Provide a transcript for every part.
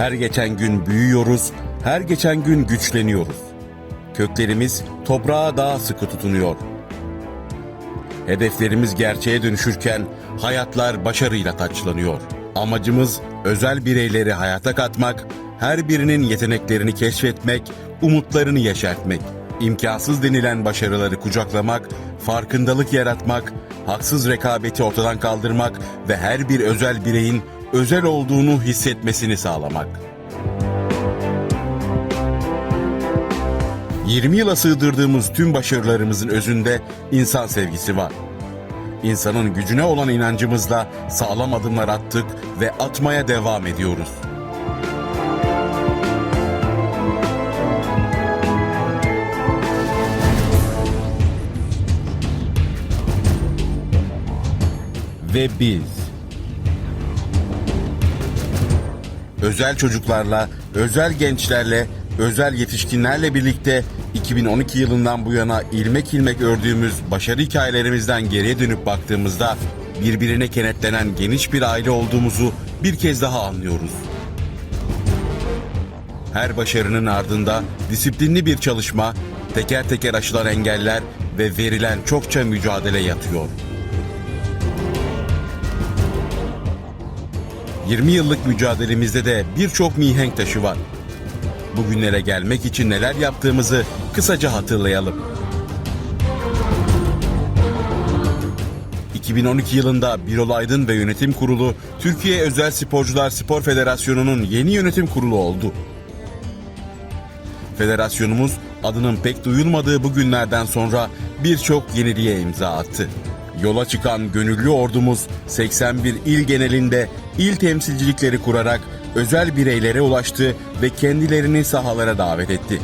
Her geçen gün büyüyoruz, her geçen gün güçleniyoruz. Köklerimiz toprağa daha sıkı tutunuyor. Hedeflerimiz gerçeğe dönüşürken hayatlar başarıyla taçlanıyor. Amacımız özel bireyleri hayata katmak, her birinin yeteneklerini keşfetmek, umutlarını yeşertmek. İmkansız denilen başarıları kucaklamak, farkındalık yaratmak, haksız rekabeti ortadan kaldırmak ve her bir özel bireyin özel olduğunu hissetmesini sağlamak. 20 yıla sığdırdığımız tüm başarılarımızın özünde insan sevgisi var. İnsanın gücüne olan inancımızla sağlam adımlar attık ve atmaya devam ediyoruz. Ve biz özel çocuklarla, özel gençlerle, özel yetişkinlerle birlikte 2012 yılından bu yana ilmek ilmek ördüğümüz başarı hikayelerimizden geriye dönüp baktığımızda birbirine kenetlenen geniş bir aile olduğumuzu bir kez daha anlıyoruz. Her başarının ardında disiplinli bir çalışma, teker teker aşılan engeller ve verilen çokça mücadele yatıyor. 20 yıllık mücadelemizde de birçok mihenk taşı var. Bugünlere gelmek için neler yaptığımızı kısaca hatırlayalım. 2012 yılında Birol Aydın ve Yönetim Kurulu, Türkiye Özel Sporcular Spor Federasyonu'nun yeni yönetim kurulu oldu. Federasyonumuz adının pek duyulmadığı bu günlerden sonra birçok yeniliğe imza attı. Yola çıkan gönüllü ordumuz 81 il genelinde il temsilcilikleri kurarak özel bireylere ulaştı ve kendilerini sahalara davet etti.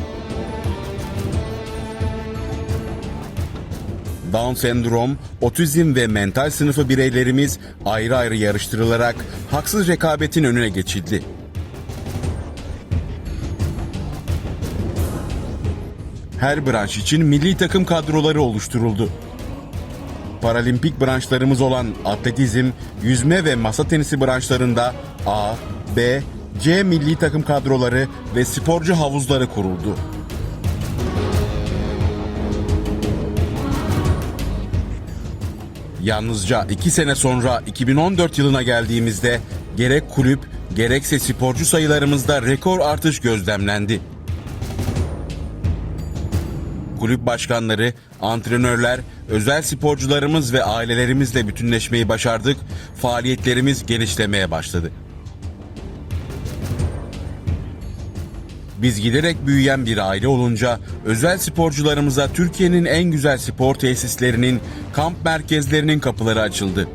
Down sendrom, otizm ve mental sınıfı bireylerimiz ayrı ayrı yarıştırılarak haksız rekabetin önüne geçildi. Her branş için milli takım kadroları oluşturuldu. Paralimpik branşlarımız olan atletizm, yüzme ve masa tenisi branşlarında A, B, C milli takım kadroları ve sporcu havuzları kuruldu. Yalnızca 2 sene sonra 2014 yılına geldiğimizde gerek kulüp gerekse sporcu sayılarımızda rekor artış gözlemlendi. Kulüp başkanları, antrenörler, özel sporcularımız ve ailelerimizle bütünleşmeyi başardık, faaliyetlerimiz genişlemeye başladı. Biz giderek büyüyen bir aile olunca özel sporcularımıza Türkiye'nin en güzel spor tesislerinin, kamp merkezlerinin kapıları açıldı.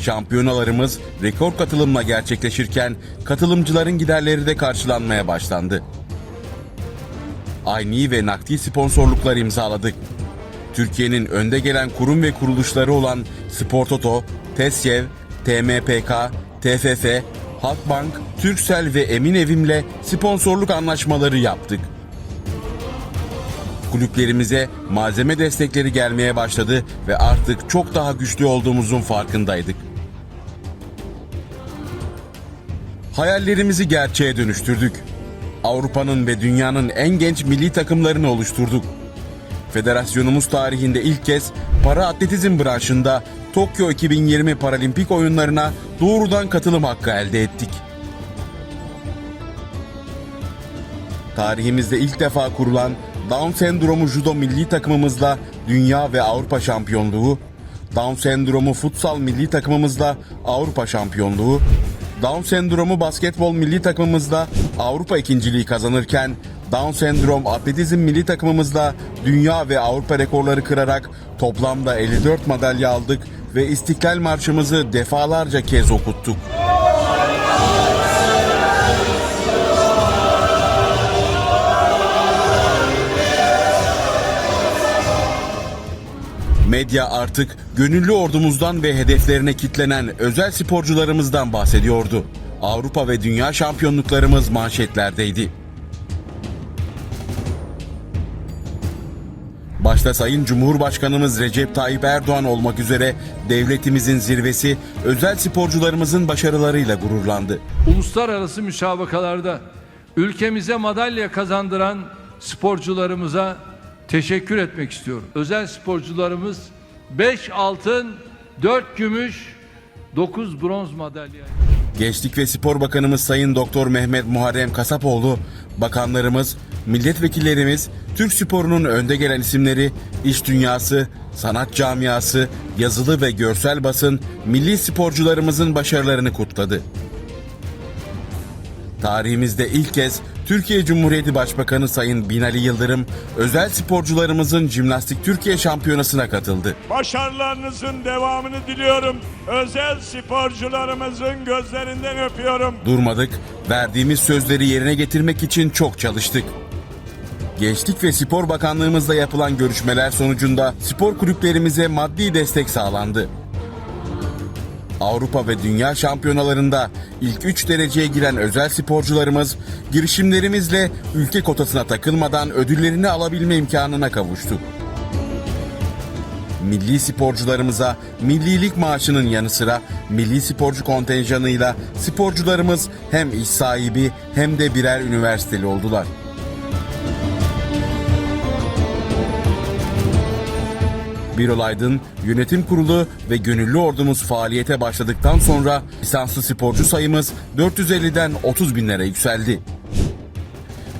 Şampiyonalarımız rekor katılımla gerçekleşirken katılımcıların giderleri de karşılanmaya başlandı. Ayni ve nakdi sponsorluklar imzaladık. Türkiye'nin önde gelen kurum ve kuruluşları olan Spor Toto, TESYEV, TMPK, TFF, Halkbank, Turkcell ve Eminevim'le sponsorluk anlaşmaları yaptık. Kulüplerimize malzeme destekleri gelmeye başladı ve artık çok daha güçlü olduğumuzun farkındaydık. Hayallerimizi gerçeğe dönüştürdük. Avrupa'nın ve dünyanın en genç milli takımlarını oluşturduk. Federasyonumuz tarihinde ilk kez para atletizm branşında Tokyo 2020 Paralimpik oyunlarına doğrudan katılım hakkı elde ettik. Tarihimizde ilk defa kurulan Down sendromu judo milli takımımızla Dünya ve Avrupa şampiyonluğu, Down sendromu futsal milli takımımızla Avrupa şampiyonluğu, Down sendromu basketbol milli takımımızla Avrupa ikinciliği kazanırken Down sendrom atletizm milli takımımızla dünya ve Avrupa rekorları kırarak toplamda 54 madalya aldık ve İstiklal Marşımızı defalarca kez okuttuk. Medya artık gönüllü ordumuzdan ve hedeflerine kitlenen özel sporcularımızdan bahsediyordu. Avrupa ve dünya şampiyonluklarımız manşetlerdeydi. başta Sayın Cumhurbaşkanımız Recep Tayyip Erdoğan olmak üzere devletimizin zirvesi özel sporcularımızın başarılarıyla gururlandı. Uluslararası müsabakalarda ülkemize madalya kazandıran sporcularımıza teşekkür etmek istiyorum. Özel sporcularımız 5 altın, 4 gümüş, 9 bronz madalya. Gençlik ve Spor Bakanımız Sayın Doktor Mehmet Muharrem Kasapoğlu, bakanlarımız, milletvekillerimiz, Türk sporunun önde gelen isimleri, iş dünyası, sanat camiası, yazılı ve görsel basın, milli sporcularımızın başarılarını kutladı. Tarihimizde ilk kez Türkiye Cumhuriyeti Başbakanı Sayın Binali Yıldırım, özel sporcularımızın Jimnastik Türkiye Şampiyonası'na katıldı. Başarılarınızın devamını diliyorum. Özel sporcularımızın gözlerinden öpüyorum. Durmadık, verdiğimiz sözleri yerine getirmek için çok çalıştık. Gençlik ve Spor Bakanlığımızla yapılan görüşmeler sonucunda spor kulüplerimize maddi destek sağlandı. Avrupa ve Dünya şampiyonalarında ilk 3 dereceye giren özel sporcularımız girişimlerimizle ülke kotasına takılmadan ödüllerini alabilme imkanına kavuştu. Milli sporcularımıza millilik maaşının yanı sıra milli sporcu kontenjanıyla sporcularımız hem iş sahibi hem de birer üniversiteli oldular. Birol Aydın, yönetim kurulu ve gönüllü ordumuz faaliyete başladıktan sonra lisanslı sporcu sayımız 450'den 30 binlere yükseldi.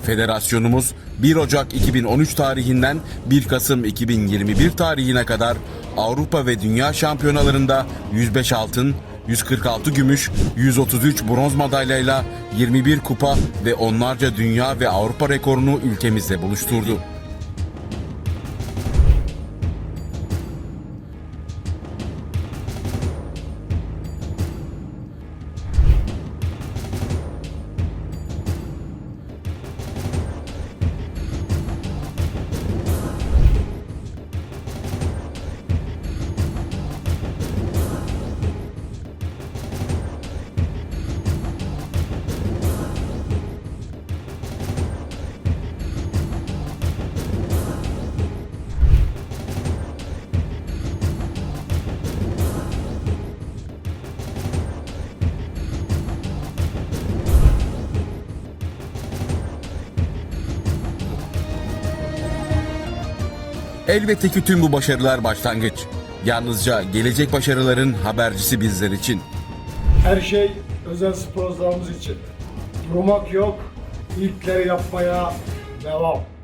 Federasyonumuz 1 Ocak 2013 tarihinden 1 Kasım 2021 tarihine kadar Avrupa ve Dünya şampiyonalarında 105 altın, 146 gümüş, 133 bronz madalyayla 21 kupa ve onlarca dünya ve Avrupa rekorunu ülkemizde buluşturdu. Elbette ki tüm bu başarılar başlangıç. Yalnızca gelecek başarıların habercisi bizler için. Her şey özel sporcularımız için. Durmak yok, ilkleri yapmaya devam.